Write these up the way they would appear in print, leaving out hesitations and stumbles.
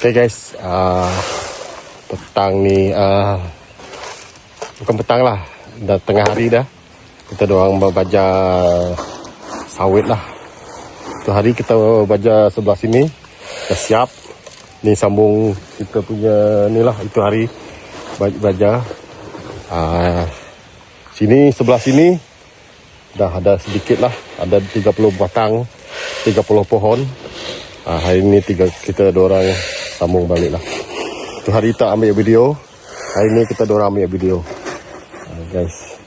Okay guys, petang ni bukan petang lah, dah tengah hari dah. Kita doang baja sawit lah. Tu hari kita baja sebelah sini dah siap. Ni sambung kita punya ni lah, itu hari baja. Sini sebelah sini dah ada sedikit lah, ada 30 batang, 30 pohon. Hari ni kita dorang sambung balik lah. Tu hari tak ambil video, hari ni kita dorang ambil video. Guys,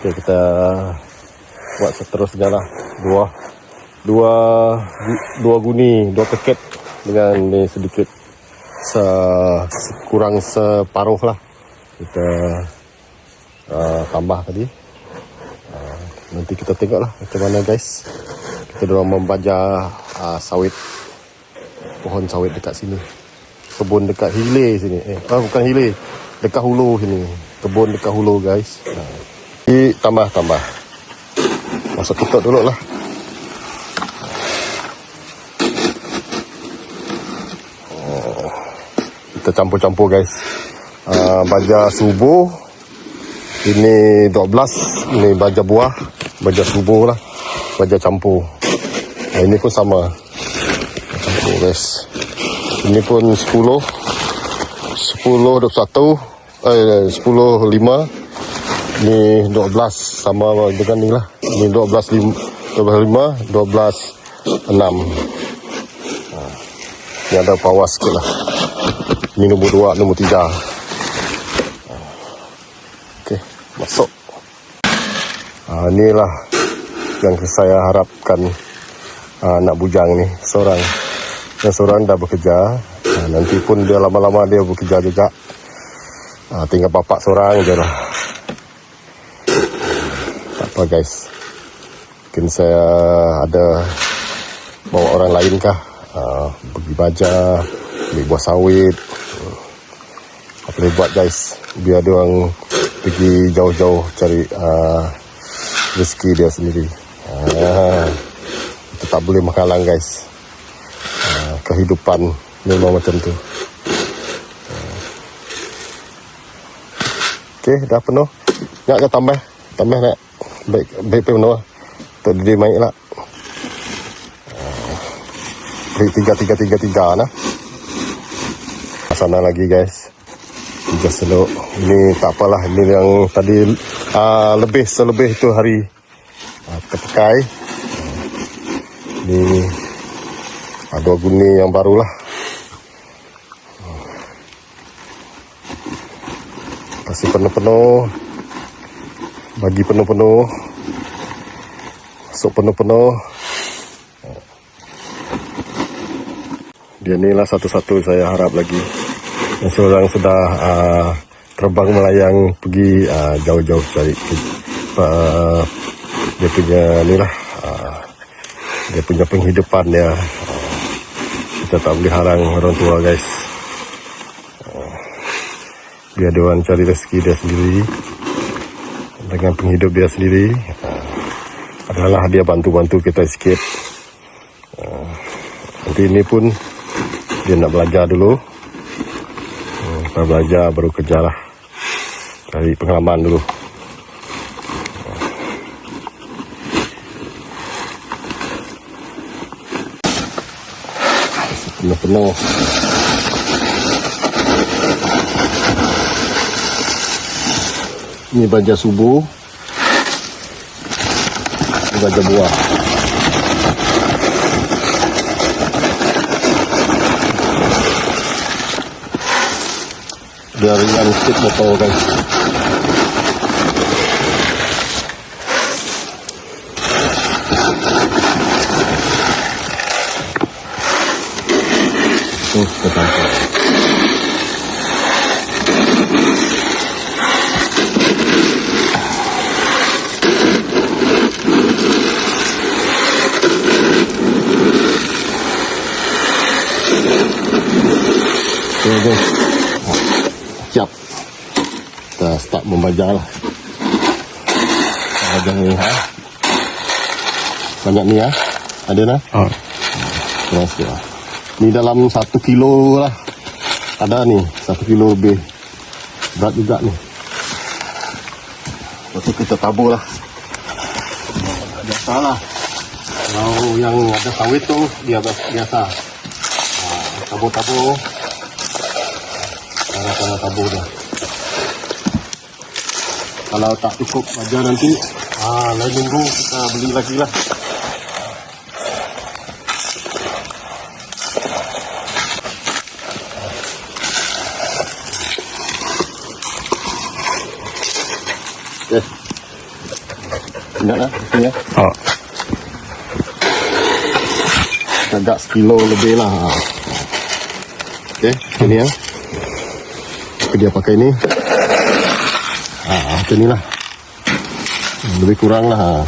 okay, kita buat seterusnya lah. Dua guni, 2 paket dengan ni sedikit kurang separuh lah. Kita tambah tadi. Nanti kita tengok lah macam mana guys. Kita dorang membaja sawit, pohon sawit dekat sini. Kebun dekat hilir sini. Bukan hilir, dekat hulu sini. Kebun dekat hulu guys. Tambah. Masuk tutup dulu lah. Kita campur-campur guys. Baja subuh. Ini 12. Ini baja buah. Baja subuh lah. Baja campur. Ini pun sama. Campur guys. Ini pun 10, 21, 10, 5. Ini 12 sama dengan ni lah. Ini 12, 5, 6. Ini ada power sikit lah. Ini nombor 2, nombor 3. Okey, masuk. Inilah yang saya harapkan anak bujang ni. Yang seorang dah bekerja. Nanti pun dia lama-lama dia bekerja juga. Tinggal bapak seorang je lah. Tak apa guys. Mungkin saya ada bawa orang lain kah. Pergi baja, ambil buah sawit. Apa boleh buat guys. Biar dia orang pergi jauh-jauh cari rezeki dia sendiri. Itu tak boleh menghalang guys. Kehidupan memang macam tu. Okey, dah penuh. Nak ke tambah? Tambah nak. Baik penuh. Untuk dia main lah. Baik 3 nah. Sana lagi guys. 3 seluk. Ini tak apalah. Ini yang tadi selebih itu hari kepekai. Ini 2 guni yang baru lah. Kasih penuh-penuh. Bagi penuh-penuh. Masuk penuh-penuh. Dia ni lah satu-satu saya harap lagi. Yang seorang sudah terbang melayang pergi jauh-jauh cari dia punya ni lah. Dia punya penghidupan dia. Kita tak boleh harang orang tua guys. Biar dia orang cari rezeki dia sendiri. Dengan penghidup dia sendiri. Adalah dia bantu-bantu kita sikit. Nanti ini pun dia nak belajar dulu. Lepas belajar baru kerja lah. Cari pengalaman dulu. Penuh-penuh. Ini baja subuh. Ini baja buah. Biar ringan sikit motor guys. Kita campur. Okay guys. Siap. Kita start membaja lah. Baja ni banyak ni ada nah. Terus sikit lah. Ni dalam 1 kilo lah. ada nih 1 kilo lebih. Berat juga nih. Lepas tu kita tabur lah. Biasalah. Kalau yang ada sawit tu dia biasa. Tabur-tabur. Cara-cara tabur dah. Kalau tak cukup baja nanti, lain minggu kita beli lagi lah. Okay. Ingat lah, sini ya. Agak sekilo lebih lah. Okay, ini ya. Dia pakai ini. Macam ni lah. Lebih kurang lah.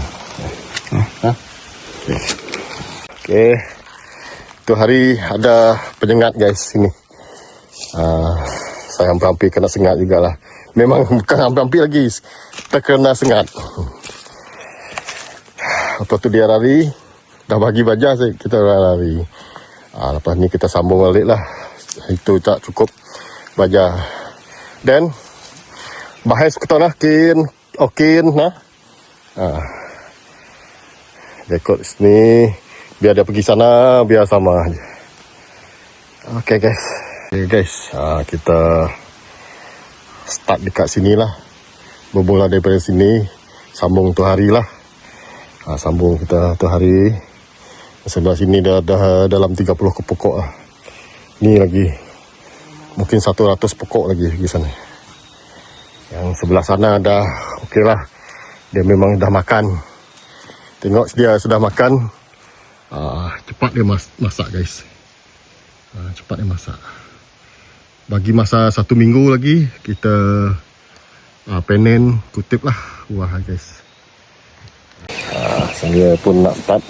Okay. Tu hari ada penyengat guys sini. Saya hampir kena sengat jugalah. Memang bukan hampir lagi. Terkena sengat. Lepas tu dia lari. Dah bagi baja kita lari. Lepas ni kita sambung balik lah. Itu tak cukup baja. Dan bahas kita nak okin nah. Rekod sini biar dia pergi sana biar sama aja. Okay guys, kita start dekat sini lah. Bermula daripada sini, sambung tu hari lah. Sambung kita tu hari. Sebelah sini dah dalam 30 pokok lah. Ni lagi mungkin 100 pokok lagi di sana. Yang sebelah sana dah okey lah. Dia memang dah makan. Tengok dia sudah makan. Cepat dia masak guys. Cepat dia masak. Bagi masa 1 minggu lagi kita panen kutip lah buah guys. Saya pun nak start.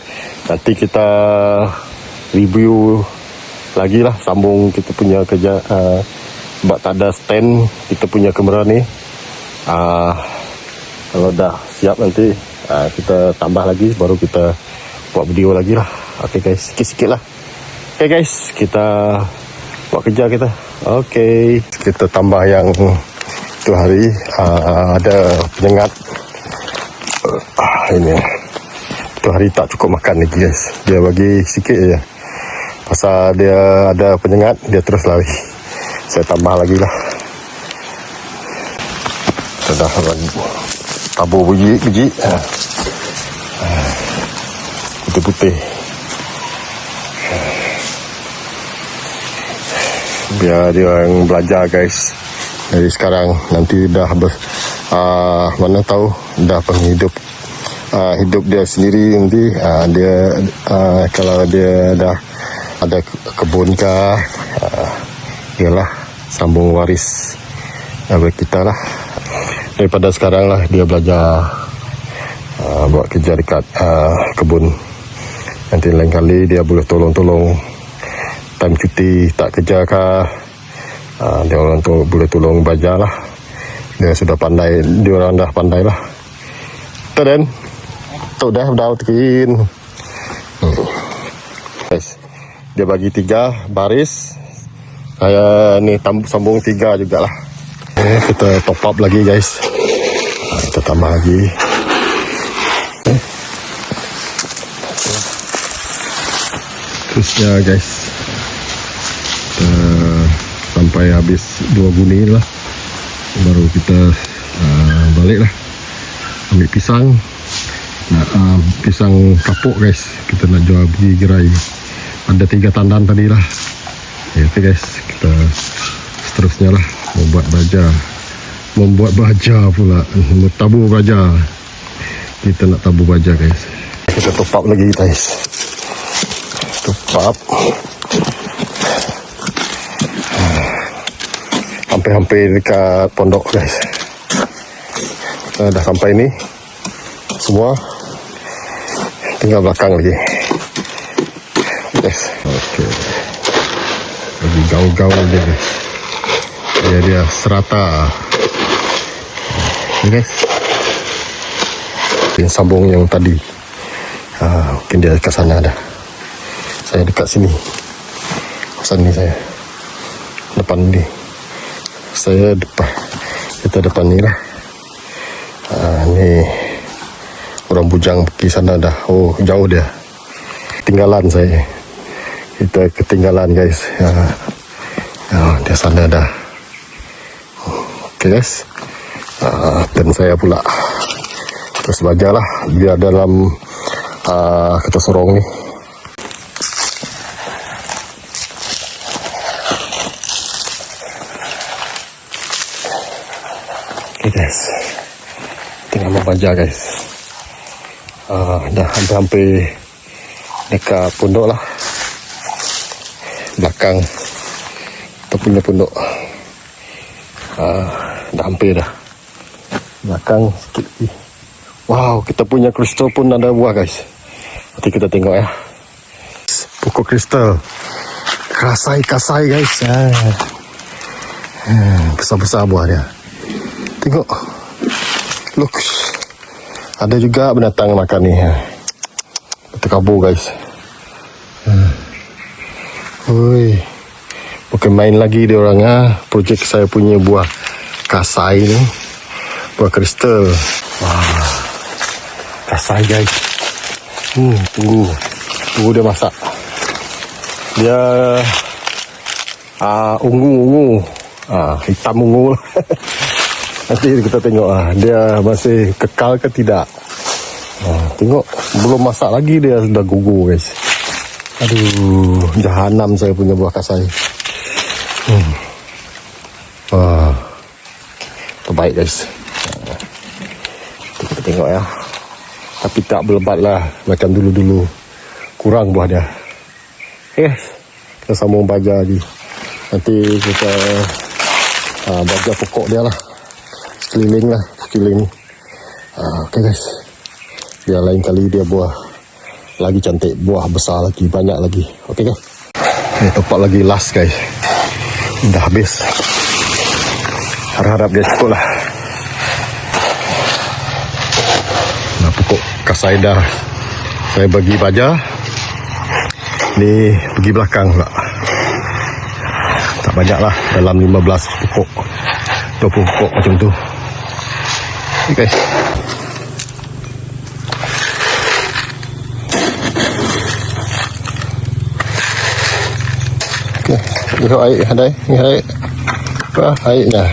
Nanti kita review lagi lah, sambung kita punya kerja. Sebab tak ada stand kita punya kamera ni. Kalau dah siap nanti kita tambah lagi, baru kita buat video lagi lah. Okay guys, sikit-sikit lah. Okay guys, kita buat kerja kita. Okay, kita tambah yang tu hari. Ada penyengat. Ini tu hari tak cukup makan lagi guys. Dia bagi sikit je. Pasal dia ada penyengat, dia terus lari. Saya tambah lagi lah. Kita dah lagi tabur biji-biji. Putih-putih. Biar dia orang belajar guys. Dari sekarang nanti dah mana tahu dah penghidup hidup dia sendiri nanti. Dia kalau dia dah ada kebun kah, ialah sambung waris bagi kita lah. Daripada sekarang lah dia belajar buat kerja dekat kebun. Nanti lain kali dia boleh tolong-tolong time cuti tak kerja kah, dia orang tu boleh tolong baja lah. Dia sudah pandai, dia orang dah pandai lah. Dan tu dah tekin. Guys, dia bagi 3 baris. Saya ni sambung 3 jugalah. Kita top up lagi guys. Kita tambah lagi. Terusnya guys, kita sampai habis 2 guni lah, baru kita balik lah. Ambil pisang. Pisang kapuk guys, kita nak jual pergi gerai. Ada 3 tandan tadi lah. Okay guys, kita seterusnya lah membuat baja pula, tabur baja. Kita nak tabur baja guys. Kita top up lagi guys. Top up. Hampir-hampir dekat pondok guys. Kita dah sampai ni semua, tinggal belakang lagi guys. Okay, lagi gaul-gaul dia guys. Dia serata. Okay guys, mungkin sambung yang tadi. Mungkin dia dekat sana dah. Saya dekat sini. Pasal ni saya depan ni. Saya depan. Kita depan ni lah. Ni orang bujang pergi sana dah. Oh, jauh dia. Ketinggalan saya. Kita ketinggalan guys. Dia sana dah. Okay guys. Dan saya pula terus bajalah biar dalam kita sorong ni. Okay guys, tengah membaca guys. Dah hampir dekat pondok lah, belakang kita punya pondok. Dah hampir dah, belakang sikit lagi. Wow, kita punya kristal pun ada buah guys. Nanti kita tengok ya. Pokok kristal kasai guys. Besar-besar buah dia. Tengok. Look. Ada juga binatang makan ni. Terkabur guys. Oi. Bukan main lagi dia orang projek saya punya buah kasai ni. Buah kristal. Wah. Kasai guys. Tunggu dia masak. Dia ungu. Hitam ungu. Nanti kita tengok dia masih kekal ke tidak. Tengok belum masak lagi dia sudah gugur guys. Aduh, jahanam saya punya buah kasai. Terbaik guys. Kita tengok ya. Tapi tak berlebat lah macam dulu-dulu. Kurang buah dia. Okay, kita sambung baja lagi. Nanti kita baja pokok dia lah. Sekeliling. Okay guys. Biar lain kali dia buah lagi cantik, buah besar lagi, banyak lagi. Okay guys. Ini tempat lagi last guys. Dah habis. Harap dia cukup lah. Pokok kasai dah saya bagi baja. Ni pergi belakang pula. Tak banyak lah, dalam 15 pokok, 20 pokok macam tu. Okay. Okay. Lihat air, hadai. Ni air. Air dah.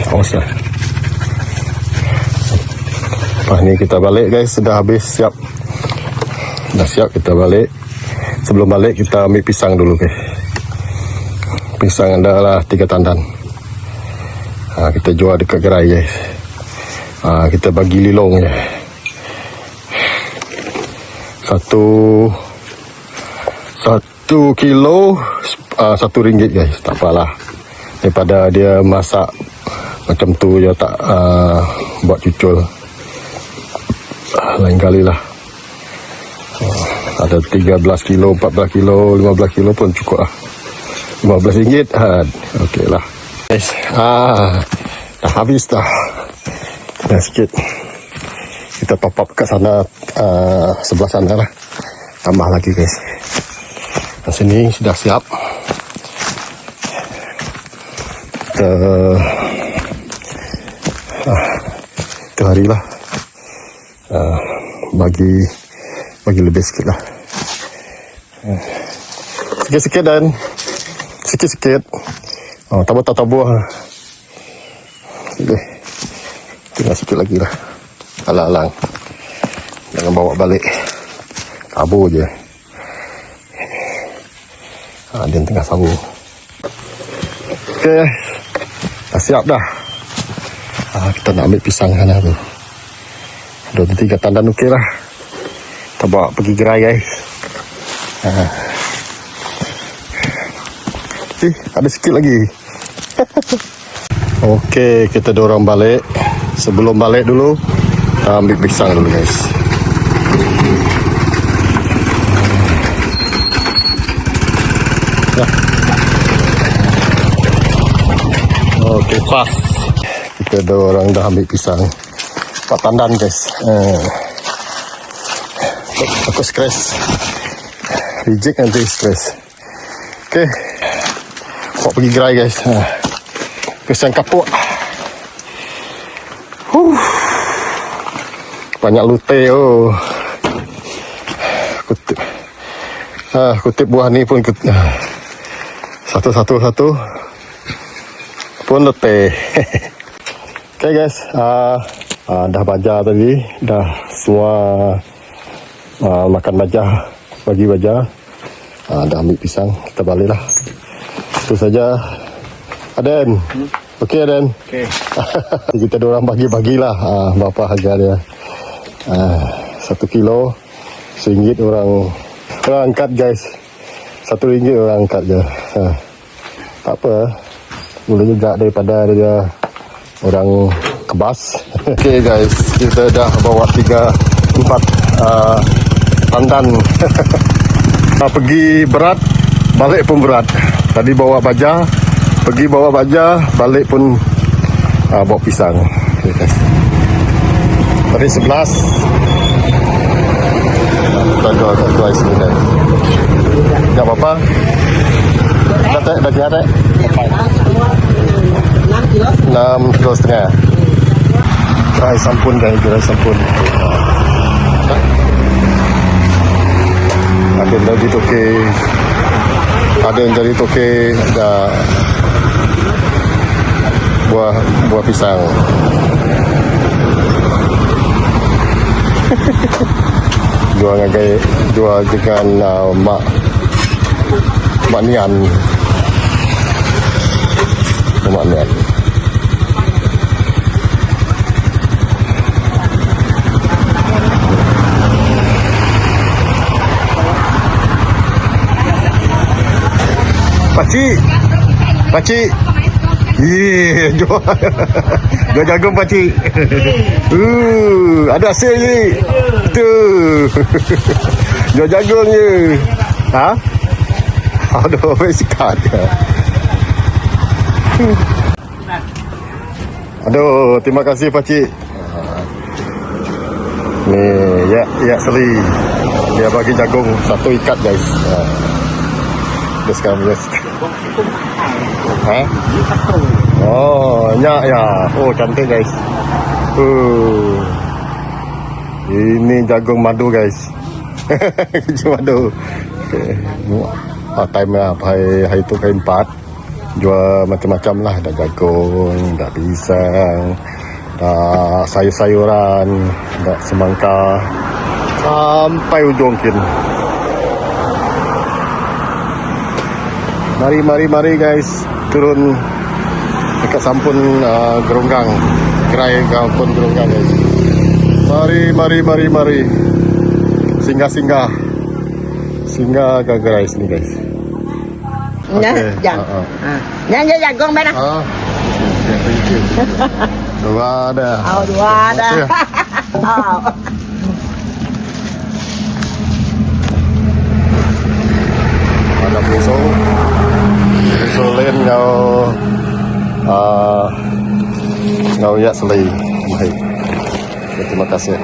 Awas lah. Lepas ni kita balik guys. Sudah habis, siap. Dah siap kita balik. Sebelum balik kita ambil pisang dulu guys. Pisang adalah 3 tandan. Kita jual dekat gerai guys. Kita bagi lilong je. Satu kilo RM1 guys. Tak apalah. Daripada dia masak macam tu je tak buat cucul. Lain kali lah. Ada 13 kilo, 14 kilo, 15 kilo pun cukup lah. RM15. Okey lah. Guys, dah habis dah. Dah sikit. Kita top up kat sana, sebelah sana lah. Tambah lagi guys. Dan sini sudah siap. Itu hari lah. Bagi lebih sikit lah. Sikit-sikit dan sikit-sikit. Tabur-tabur. Okay. Tinggal sikit lagi lah. Alang-alang. Jangan bawa balik. Tabur je. Dia tengah sabur. Okay. Dah siap dah. Kita nak ambil pisang sana tu. 2-3 tandan okey lah. Kita bawa pergi gerai guys. Ada sikit lagi. Okey, kita dorang balik. Sebelum balik dulu, kita ambil pisang dulu guys. Okey, pas. Kita dorang dah ambil pisang. 4 tandan guys. Takut stres. Reject nanti stres. Okay. Bawa pergi gerai guys. Pisang kapuk. Banyak lute oh. Kutip. Kutip buah ni pun satu pun lute. Okay guys. Dah baja tadi. Dah semua makan baja. Bagi baja. Dah ambil pisang. Kita baliklah. Itu saja. Aden. Okey Aden. Okey. Kita dorang bagi-bagilah berapa harga dia. 1 kilo RM1 orang angkat guys. RM1 orang angkat je. Tak apa. Boleh juga daripada dia orang kebas. Okey guys, kita dah bawa 3-4 pandan. Pergi berat, balik pun berat. Tadi bawa baja, pergi bawa baja, balik pun bawa pisang. Okay, guys. Tadi 11. Kita jual kat jual sini guys. Tak apa-apa. Dah kira 6 kilo setengah. Gerai sampun guys, gerai sampun. Ada yang jadi toke. Ada yang jadi toke. Ada buah pisang. Jual dengan mak nian. Mak nian. Pakcik. Jual jagung pakcik. Ada hasil ni. Tu. Jual jagung je. Aduh, sekat. Aduh, terima kasih pakcik. Ni, ya Seri. Dia bagi jagung 1 ikat guys. Dia sekarang yes. Oh, ya. Oh, cantik guys. Ini jagung madu guys. Jagung madu. Okay. Time lah, hari tu hari 4. Jual macam-macam lah. Ada jagung, ada pisang, ada sayur-sayuran, ada semangka. Sampai ujung kin. Mari guys, turun dekat sampun Geronggang. Gerai sampun Geronggang guys. Mari. Singgah ke gerai sini guys. Okay. Yang jagung mana? Dua ada. Dua ada. Ada pisau lain ngau ya selai. Baik. Terima kasih.